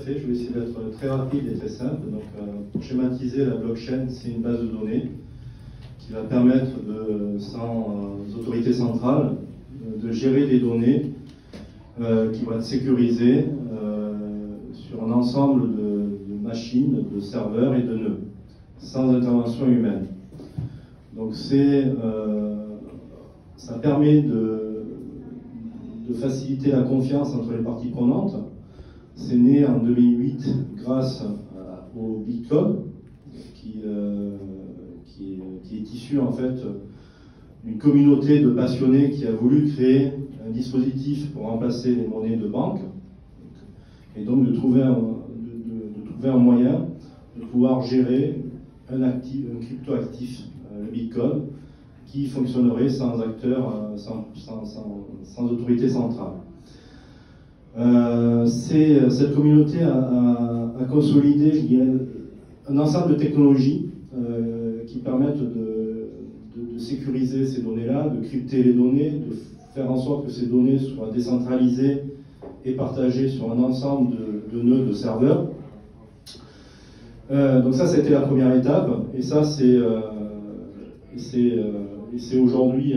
m'intéresser. Je vais essayer d'être très rapide et très simple. Donc, pour schématiser, la blockchain, c'est une base de données qui va permettre, sans autorité centrale, de gérer des données qui vont être sécurisées sur un ensemble de machines, de serveurs et de nœuds, sans intervention humaine. Donc ça permet de faciliter la confiance entre les parties prenantes. C'est né en 2008 grâce au Bitcoin, qui est issu en fait d'une communauté de passionnés qui a voulu créer un dispositif pour remplacer les monnaies de banque, et donc de trouver un moyen de pouvoir gérer un cryptoactif, le Bitcoin, qui fonctionnerait sans acteur, sans autorité centrale. Cette communauté a consolidé, je dirais, un ensemble de technologies qui permettent de sécuriser ces données-là, de crypter les données, de faire en sorte que ces données soient décentralisées et partagées sur un ensemble de nœuds de serveurs. Donc ça a été la première étape, et ça c'est aujourd'hui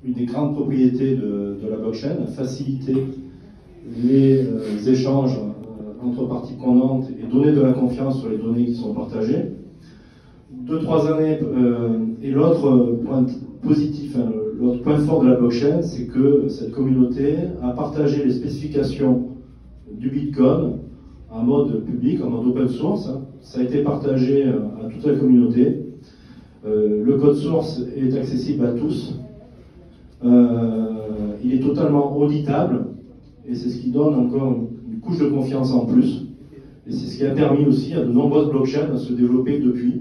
une des grandes propriétés de la blockchain, faciliter les échanges entre parties prenantes et donner de la confiance sur les données qui sont partagées. 2-3 années, et l'autre point positif, l'autre point fort de la blockchain, c'est que cette communauté a partagé les spécifications du Bitcoin en mode public, en mode open source. Ça a été partagé à toute la communauté. Le code source est accessible à tous. Il est totalement auditable, et c'est ce qui donne encore une couche de confiance en plus. Et c'est ce qui a permis aussi à de nombreuses blockchains à se développer depuis.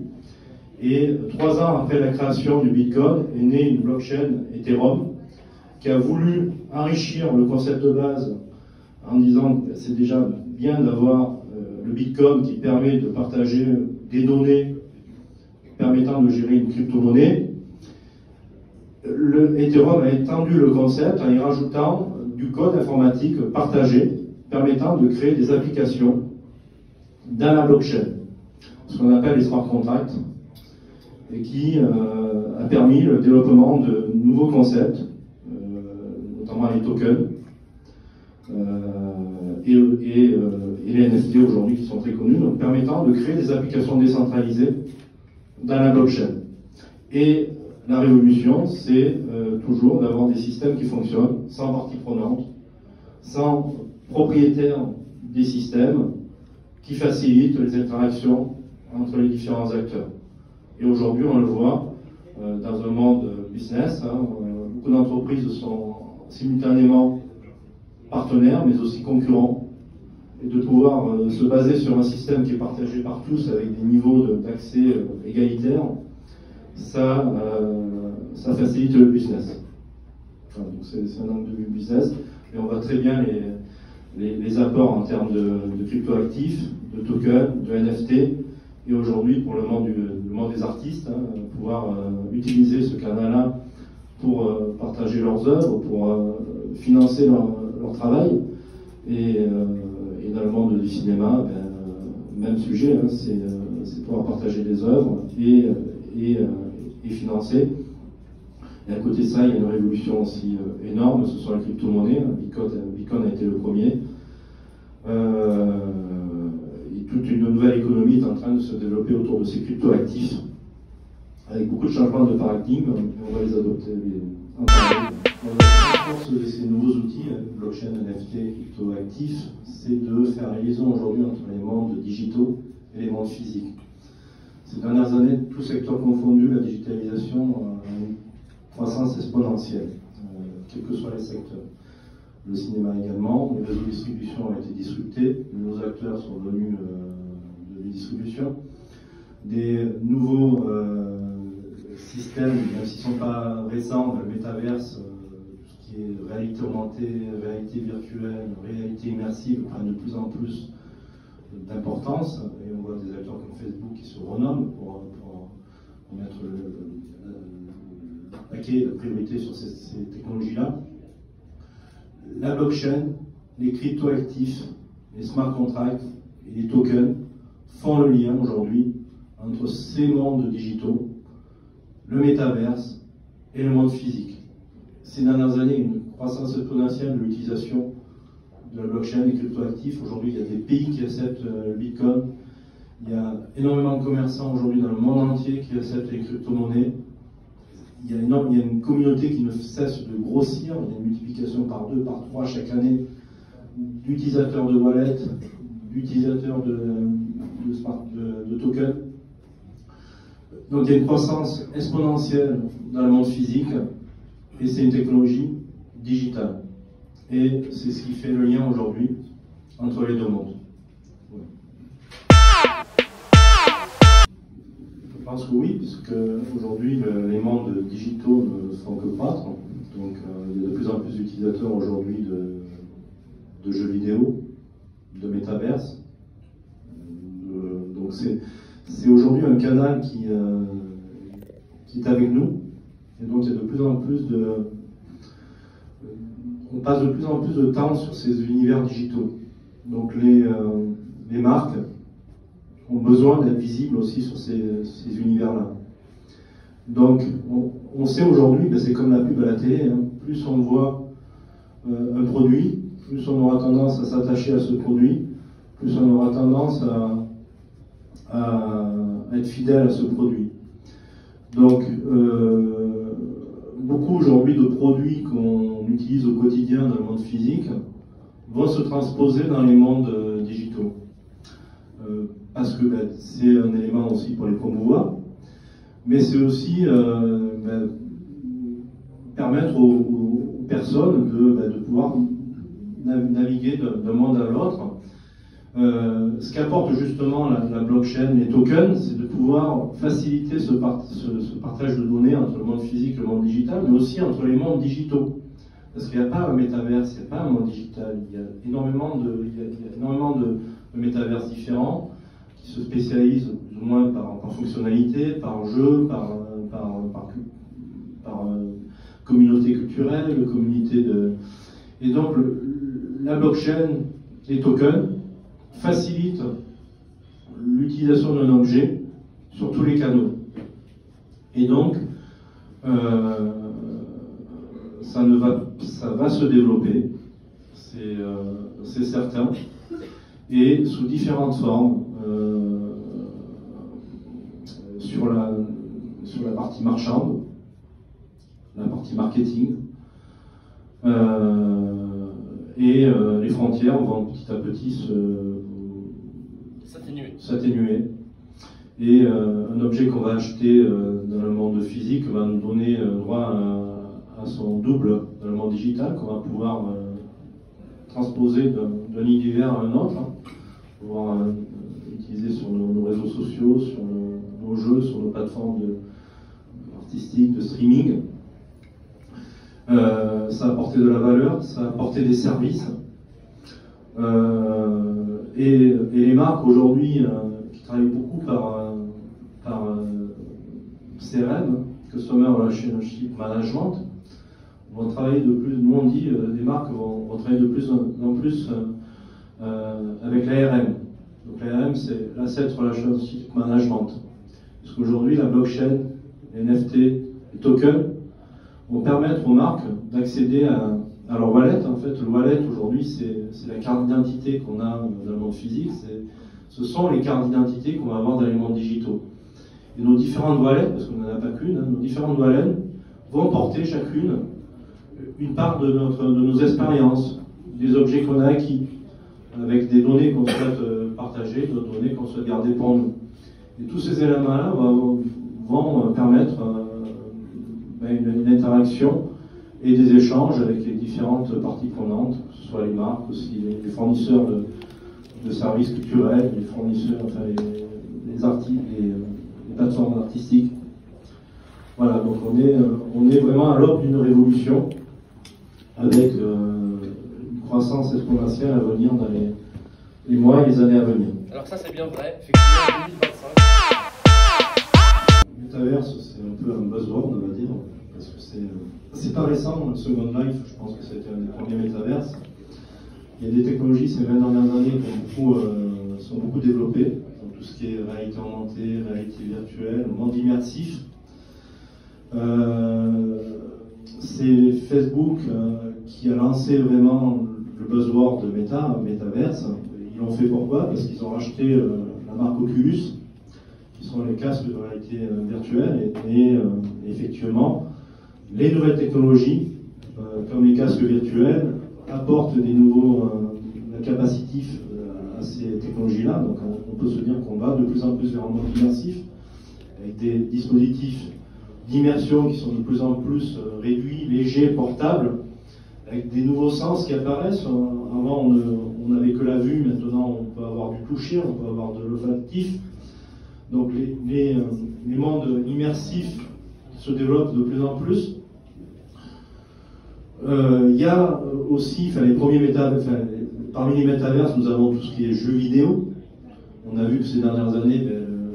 Et 3 ans après la création du Bitcoin est née une blockchain Ethereum qui a voulu enrichir le concept de base en disant que c'est déjà bien d'avoir le Bitcoin qui permet de partager des données permettant de gérer une crypto-monnaie. Le Ethereum a étendu le concept en y rajoutant du code informatique partagé permettant de créer des applications dans la blockchain, ce qu'on appelle les smart contracts, et qui a permis le développement de nouveaux concepts, notamment les tokens et les NFT aujourd'hui qui sont très connus, donc permettant de créer des applications décentralisées dans la blockchain. Et la révolution, c'est toujours d'avoir des systèmes qui fonctionnent sans partie prenante, sans propriétaire des systèmes, qui facilitent les interactions entre les différents acteurs. Et aujourd'hui, on le voit dans un monde business, beaucoup d'entreprises sont simultanément partenaires, mais aussi concurrents, et de pouvoir se baser sur un système qui est partagé par tous avec des niveaux d'accès égalitaires, ça facilite le business. Voilà, donc c'est un angle de vue business, et on voit très bien les apports en termes de cryptoactifs, de tokens, de NFT, et aujourd'hui pour le monde des artistes, pouvoir utiliser ce canal-là pour partager leurs œuvres, pour financer leur travail, et dans le monde du cinéma, même sujet, c'est pouvoir partager des œuvres et financer. Et à côté de ça, il y a une révolution aussi énorme, ce sont les crypto-monnaies. Bitcoin a été le premier. Et toute une nouvelle économie est en train de se développer autour de ces crypto-actifs, avec beaucoup de changements de paradigme, et on va les adopter. La force de ces nouveaux outils, blockchain, NFT, crypto-actifs, c'est de faire la liaison aujourd'hui entre les mondes digitaux et les mondes physiques. Ces dernières années, tous secteurs confondus, la digitalisation a une croissance exponentielle, quels que soient les secteurs. Le cinéma également, les réseaux de distribution ont été disruptés, de nouveaux acteurs sont venus de distribution. Des nouveaux systèmes, même s'ils ne sont pas récents, le métaverse, tout ce qui est réalité augmentée, réalité virtuelle, réalité immersive, prennent de plus en plus d'importance, et on voit des acteurs comme Facebook qui se renomment pour mettre le paquet de priorité sur ces technologies-là. La blockchain, les cryptoactifs les smart contracts et les tokens font le lien aujourd'hui entre ces mondes digitaux, le métaverse et le monde physique. Ces dernières années, une croissance exponentielle de l'utilisation de la blockchain et cryptoactifs. Aujourd'hui, il y a des pays qui acceptent le Bitcoin. Il y a énormément de commerçants aujourd'hui dans le monde entier qui acceptent les crypto-monnaies. Il y a une communauté qui ne cesse de grossir. Il y a une multiplication par 2, par 3 chaque année d'utilisateurs de wallet, d'utilisateurs de tokens. Donc il y a une croissance exponentielle dans le monde physique et c'est une technologie digitale. Et c'est ce qui fait le lien aujourd'hui entre les deux mondes. Ouais. Je pense que oui, puisque aujourd'hui les mondes digitaux ne font que croître. Donc il y a de plus en plus d'utilisateurs aujourd'hui de jeux vidéo, de métaverse. Donc c'est aujourd'hui un canal qui est avec nous. Et donc il y a de plus en plus on passe de plus en plus de temps sur ces univers digitaux. Donc les marques ont besoin d'être visibles aussi sur ces univers-là. Donc on sait aujourd'hui, ben c'est comme la pub à la télé, hein, plus on voit un produit, plus on aura tendance à s'attacher à ce produit, plus on aura tendance à être fidèle à ce produit. Donc beaucoup aujourd'hui de produits qu'on utilise au quotidien dans le monde physique vont se transposer dans les mondes digitaux. Parce que ben, c'est un élément aussi pour les promouvoir, mais c'est aussi permettre aux personnes de pouvoir naviguer d'un monde à l'autre. Ce qu'apporte justement la blockchain, les tokens, c'est de pouvoir faciliter ce partage de données entre le monde physique et le monde digital, mais aussi entre les mondes digitaux. Parce qu'il n'y a pas un métaverse, il n'y a pas un monde digital, il y a énormément de métaverses différents qui se spécialisent plus ou moins par fonctionnalité, par jeu, par communauté culturelle, communauté de... Et donc la blockchain, les tokens, facilite l'utilisation d'un objet sur tous les canaux. Et donc, ça va se développer, c'est certain, et sous différentes formes, sur la partie marchande, la partie marketing, et les frontières vont petit à petit s'atténuer. Et un objet qu'on va acheter dans le monde physique va nous donner droit à son double dans le monde digital, qu'on va pouvoir transposer d'un univers à un autre, hein, pouvoir utiliser sur nos réseaux sociaux, sur nos jeux, sur nos plateformes artistiques, de streaming. Ça a apporté de la valeur, ça a apporté des services. Et les marques aujourd'hui qui travaillent beaucoup par CRM, Customer Relationship Management, vont travailler de plus, nous on dit, les marques vont travailler de plus en plus avec l'ARM. Donc l'ARM c'est l'Asset Relationship Management. Parce qu'aujourd'hui la blockchain, les NFT, les tokens vont permettre aux marques d'accéder à leur wallet. En fait, le wallet aujourd'hui, c'est la carte d'identité qu'on a dans le monde physique. Ce sont les cartes d'identité qu'on va avoir dans les mondes digitaux. Et nos différentes wallets, parce qu'on n'en a pas qu'une, hein, nos différentes wallets vont porter chacune une part de nos expériences, des objets qu'on a acquis, avec des données qu'on souhaite partager, d'autres données qu'on souhaite garder pour nous. Et tous ces éléments-là vont permettre une interaction et des échanges avec les différentes parties prenantes, que ce soit les marques, aussi les fournisseurs de services culturels, les fournisseurs, enfin les artistes, les plateformes artistiques. Voilà, donc on est vraiment à l'aube d'une révolution avec une croissance exponentielle à venir dans les mois et les années à venir. Alors ça c'est bien vrai, effectivement 2025. Le métaverse, c'est un peu un buzzword, on va dire, parce que c'est pas récent, le Second Life, je pense que c'était un des premiers métaverses. Il y a des technologies ces 20 dernières années qui sont beaucoup développées, donc tout ce qui est réalité augmentée, réalité virtuelle, monde immersif. C'est Facebook qui a lancé vraiment le buzzword de Metaverse. Ils l'ont fait pourquoi? Parce qu'ils ont racheté la marque Oculus, qui sont les casques de réalité virtuelle, et effectivement, les nouvelles technologies, comme les casques virtuels, apportent des nouveaux capacitifs à ces technologies-là. Donc on peut se dire qu'on va de plus en plus vers un monde immersif, avec des dispositifs d'immersion qui sont de plus en plus réduits, légers, portables, avec des nouveaux sens qui apparaissent. Avant, on n'avait que la vue, maintenant on peut avoir du toucher, on peut avoir de l'olfactif. Donc les mondes immersifs se développent de plus en plus. Il y a aussi, les premiers métaverses, parmi les métaverses, nous avons tout ce qui est jeux vidéo. On a vu que ces dernières années,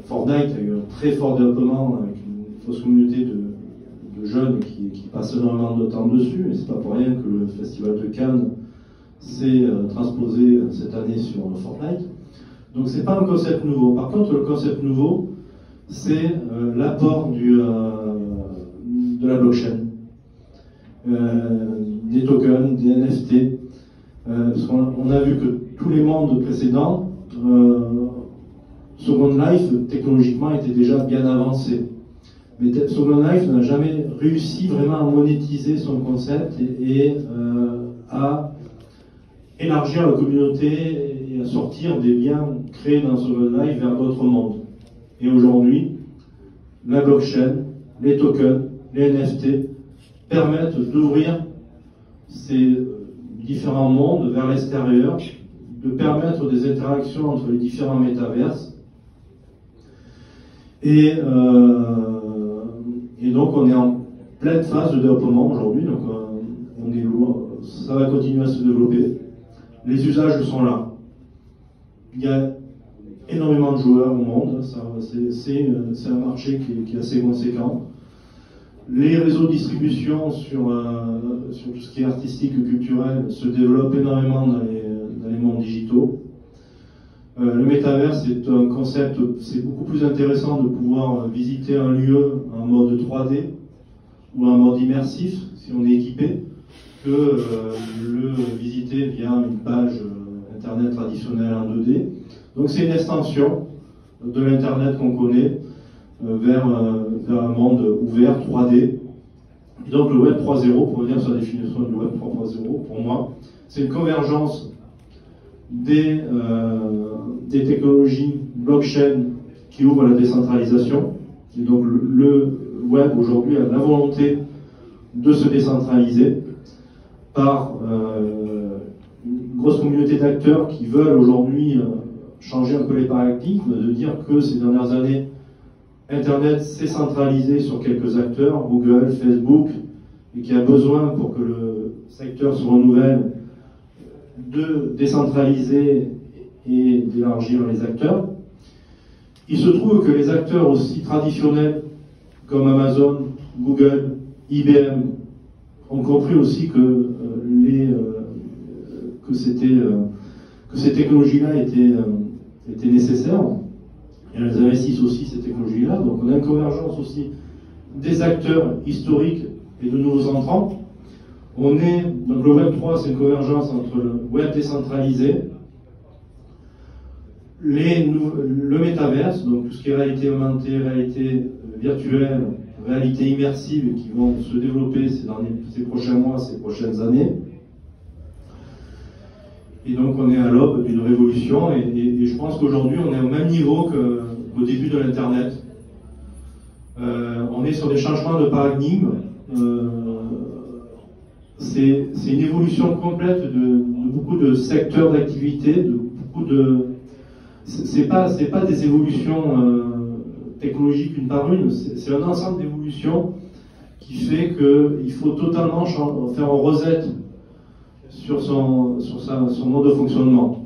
Fortnite a eu un très fort développement avec une fausse communauté de jeunes qui passent énormément de temps dessus, et c'est pas pour rien que le festival de Cannes s'est transposé cette année sur Fortnite. Donc c'est pas un concept nouveau. Par contre, le concept nouveau, c'est l'apport de la blockchain, des tokens, des NFT, parce qu'on a vu que tous les mondes précédents, Second Life technologiquement était déjà bien avancé. Mais Second Life n'a jamais réussi vraiment à monétiser son concept et à élargir la communauté et à sortir des biens créés dans Second Life vers d'autres mondes. Et aujourd'hui, la blockchain, les tokens, les NFT permettent d'ouvrir ces différents mondes vers l'extérieur, de permettre des interactions entre les différents métaverses. Et donc on est en pleine phase de développement aujourd'hui, donc ça va continuer à se développer. Les usages sont là. Il y a énormément de joueurs au monde, c'est un marché qui est assez conséquent. Les réseaux de distribution sur tout ce qui est artistique et culturel se développent énormément dans les mondes digitaux. Le métaverse est un concept, c'est beaucoup plus intéressant de pouvoir visiter un lieu en mode 3D ou en mode immersif, si on est équipé, que le visiter via une page internet traditionnelle en 2D. Donc c'est une extension de l'internet qu'on connaît vers un monde ouvert 3D. Et donc le Web 3.0, pour revenir sur la définition du Web 3.0, pour moi, c'est une convergence des technologies blockchain qui ouvrent à la décentralisation. Et donc le web aujourd'hui a la volonté de se décentraliser par une grosse communauté d'acteurs qui veulent aujourd'hui changer un peu les paradigmes, de dire que ces dernières années, Internet s'est centralisé sur quelques acteurs, Google, Facebook, et qui a besoin, pour que le secteur se renouvelle, de décentraliser et d'élargir les acteurs. Il se trouve que les acteurs aussi traditionnels comme Amazon, Google, IBM ont compris aussi que ces technologies-là étaient nécessaires. Et elles investissent aussi ces technologies-là. Donc on a une convergence aussi des acteurs historiques et de nouveaux entrants. Donc le Web 3, c'est une convergence entre le web décentralisé, le métaverse, donc tout ce qui est réalité augmentée, réalité virtuelle, réalité immersive, qui vont se développer ces prochains mois, ces prochaines années. Et donc on est à l'aube d'une révolution, et je pense qu'aujourd'hui on est au même niveau qu'au début de l'Internet. On est sur des changements de paradigme. C'est une évolution complète de beaucoup de secteurs d'activité, c'est pas des évolutions technologiques une par une, c'est un ensemble d'évolutions qui fait qu'il faut totalement faire un reset sur son mode de fonctionnement.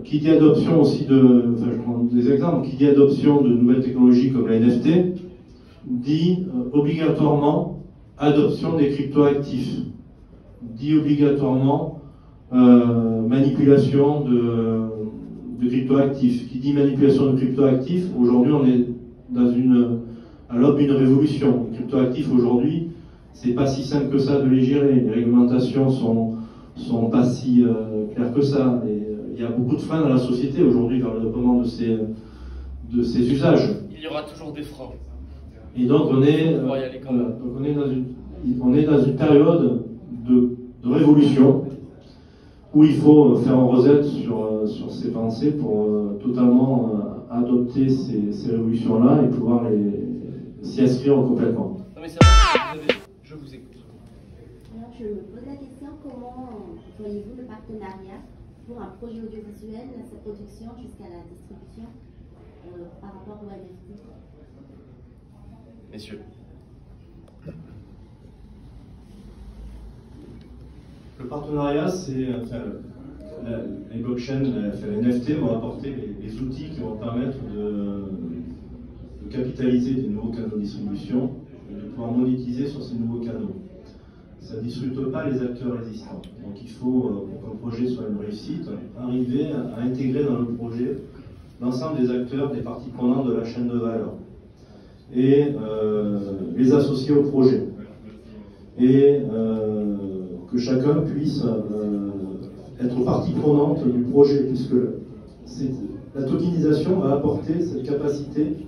Qui dit adoption aussi je prends des exemples, qui dit adoption de nouvelles technologies comme la NFT, dit obligatoirement adoption des cryptoactifs, dit obligatoirement manipulation de cryptoactifs. Qui dit manipulation de cryptoactifs, aujourd'hui on est à l'aube d'une révolution. Les cryptoactifs aujourd'hui, c'est pas si simple que ça de les gérer. Les réglementations sont pas si claires que ça. Il y a beaucoup de freins dans la société aujourd'hui vers le développement de ces usages. Il y aura toujours des freins. Et donc on est dans une période de révolution où il faut faire un reset sur ces pensées pour totalement adopter ces révolutions-là et pouvoir s'y inscrire complètement. Non mais c'est vrai, je vous écoute. Alors je me pose la question, comment voyez-vous le partenariat pour un projet audiovisuel, sa production jusqu'à la distribution par rapport au NFT? Messieurs. Le partenariat, c'est les blockchains, les NFT vont apporter les outils qui vont permettre de capitaliser des nouveaux canaux de distribution et de pouvoir monétiser sur ces nouveaux canaux. Ça ne disrupte pas les acteurs existants. Donc il faut, pour qu'un projet soit une réussite, arriver à intégrer dans le projet l'ensemble des acteurs, des parties prenantes de la chaîne de valeur et les associer au projet. Et que chacun puisse être partie prenante du projet, puisque la tokenisation va apporter cette capacité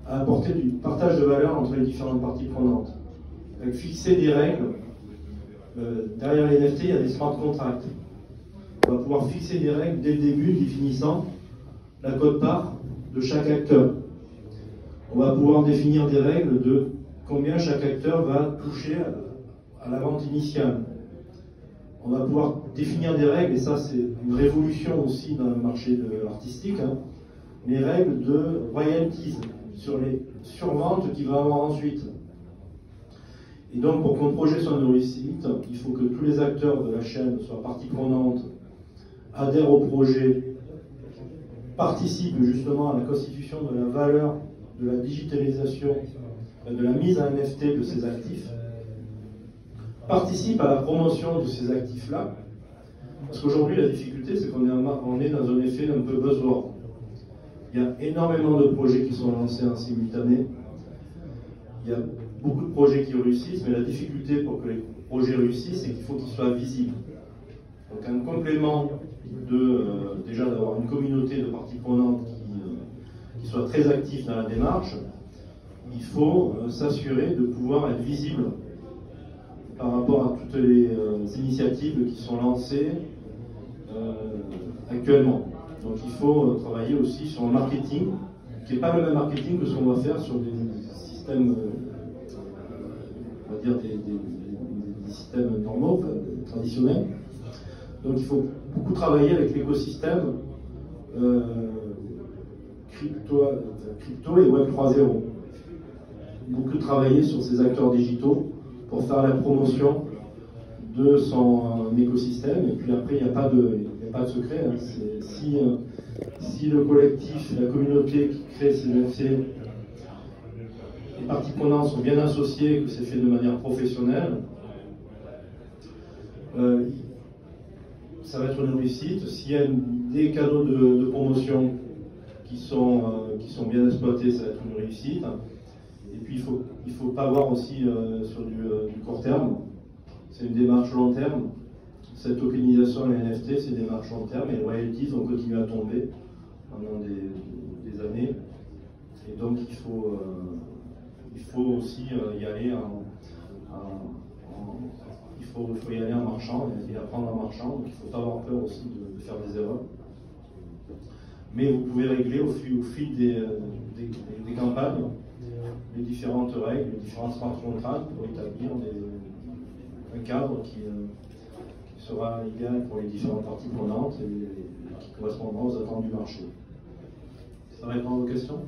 à apporter du partage de valeur entre les différentes parties prenantes. Avec fixer des règles, derrière les NFT, il y a des smart contracts. On va pouvoir fixer des règles dès le début, définissant la quote-part de chaque acteur. On va pouvoir définir des règles de combien chaque acteur va toucher à la vente initiale. On va pouvoir définir des règles, et ça c'est une révolution aussi dans le marché artistique, les règles de royalties sur les surventes qu'il va avoir ensuite. Et donc pour qu'un projet soit une réussite, il faut que tous les acteurs de la chaîne soient partie prenante, adhèrent au projet, participent justement à la constitution de la valeur, de la digitalisation, de la mise en NFT de ces actifs, participe à la promotion de ces actifs-là, parce qu'aujourd'hui la difficulté c'est qu'on est dans un effet un peu buzzword. Il y a énormément de projets qui sont lancés en simultané, il y a beaucoup de projets qui réussissent, mais la difficulté pour que les projets réussissent, c'est qu'il faut qu'ils soient visibles. Donc un complément déjà d'avoir une communauté de parties prenantes qui soit très active dans la démarche, il faut s'assurer de pouvoir être visible par rapport à toutes les initiatives qui sont lancées actuellement. Donc il faut travailler aussi sur le marketing, qui n'est pas le même marketing que ce qu'on va faire sur des systèmes, on va dire des systèmes normaux, traditionnels. Donc il faut beaucoup travailler avec l'écosystème crypto et Web 3.0. Beaucoup travailler sur ces acteurs digitaux pour faire la promotion de son écosystème. Et puis après, il n'y a pas de secret. Si le collectif, la communauté qui crée ces NFT, les parties prenantes sont bien associées, que c'est fait de manière professionnelle, ça va être une réussite. S'il y a des canaux de promotion qui sont bien exploités, ça va être une réussite. Et puis il faut pas voir aussi sur du court terme. C'est une démarche long terme. Cette tokenisation et les NFT, c'est une démarche long terme, et les royalties vont continuer à tomber pendant des années. Et donc il faut aussi y aller il faut y aller en marchant et apprendre en marchant. Donc il ne faut pas avoir peur aussi de faire des erreurs. Mais vous pouvez régler au fil des campagnes les différentes règles, les différents smart contracts pour établir un cadre qui sera idéal pour les différentes parties prenantes et qui correspondra aux attentes du marché. Ça répond à vos questions ?